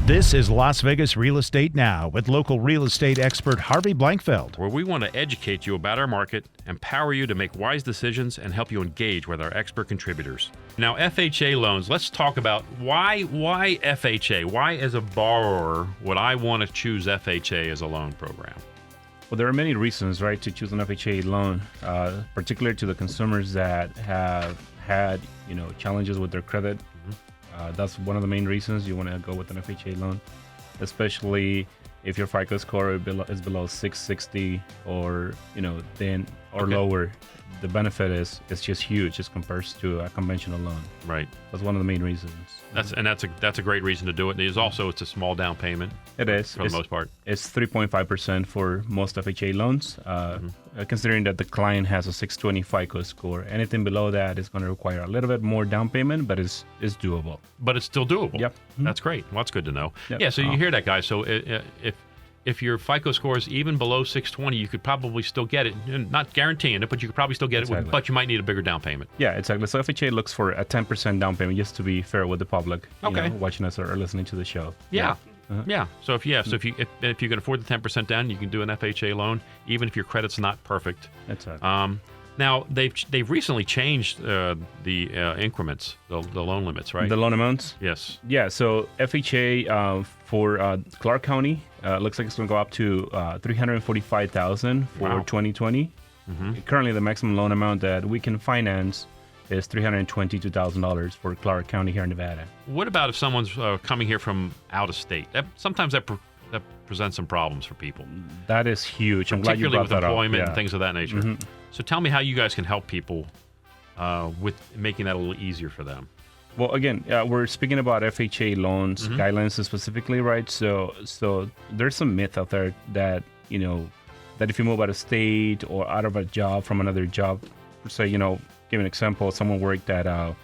This is Las Vegas Real Estate Now with local real estate expert Harvey Blankfeld. Where we want to educate you about our market, empower you to make wise decisions, and help you engage with our expert contributors. Now, FHA loans, let's talk about why FHA? Why, as a borrower, would I want to choose FHA as a loan program? Well, there are many reasons, right, to choose an FHA loan, particularly to the consumers that have had, challenges with their credit. That's one of the main reasons you want to go with an FHA loan, especially if your FICO score is below 660 or lower. The benefit is just huge as compared to a conventional loan. Right. That's one of the main reasons. That's a great reason to do it. It's a small down payment. It is for the most part. It's 3.5% for most FHA loans. Considering that the client has a 620 FICO score, anything below that is going to require a little bit more down payment, but it's doable. But it's still doable. Yep. That's great. Well, that's good to know. Yep. Yeah. So you hear that, guys. So if your FICO score is even below 620, you could probably still get it. Not guaranteeing it, but you could probably still get it. But you might need a bigger down payment. Yeah, exactly. So FHA looks for a 10% down payment, just to be fair with the public. Watching us or listening to the show. Yeah. Yeah. So if you can afford the 10% down, you can do an FHA loan, even if your credit's not perfect. That's right. Now they've recently changed the increments, the loan limits, right? The loan amounts. Yes. Yeah. So FHA for Clark County looks like it's going to go up to $345,000 for 2020. Mm-hmm. Currently, the maximum loan amount that we can finance is $322,000 for Clark County here in Nevada. What about if someone's coming here from out of state? Sometimes that presents some problems for people. That is huge. I'm glad you brought that up. Particularly with employment and things of that nature. Mm-hmm. So tell me how you guys can help people with making that a little easier for them. Well, again, we're speaking about FHA loans guidelines specifically, right? So there's some myth out there that that if you move out of state or out of a job from another job, say give an example, someone worked at a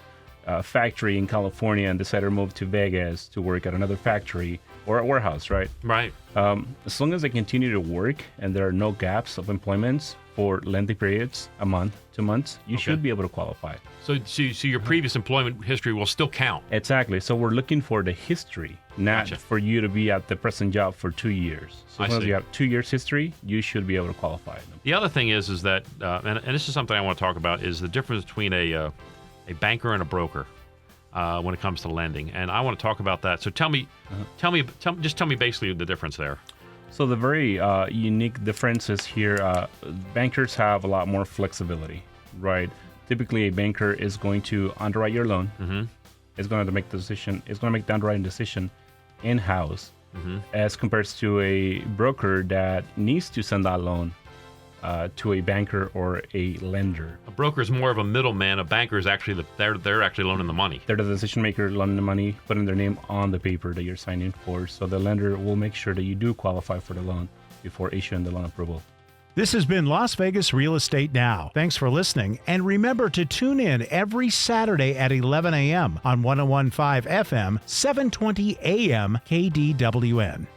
factory in California and decided to move to Vegas to work at another factory or a warehouse, right? Right. As long as they continue to work and there are no gaps of employments for lengthy periods, a month, 2 months, you should be able to qualify. So your previous employment history will still count. Exactly. So we're looking for the history, not for you to be at the present job for 2 years. So as long as you have 2 years history, you should be able to qualify. The other thing is that, and this is something I want to talk about, is the difference between a banker and a broker when it comes to lending. And I want to talk about that. So tell me basically the difference there. So the very unique differences here, bankers have a lot more flexibility, right? Typically, a banker is going to underwrite your loan. Mm-hmm. Is going to make the decision. Is going to make the underwriting decision in-house, as compared to a broker that needs to send that loan to a banker or a lender. A broker is more of a middleman. A banker is actually they're actually loaning the money. They're the decision maker, loaning the money, putting their name on the paper that you're signing for. So the lender will make sure that you do qualify for the loan before issuing the loan approval. This has been Las Vegas Real Estate Now. Thanks for listening, and remember to tune in every Saturday at 11 a.m. on 101.5 FM, 720 AM KDWN.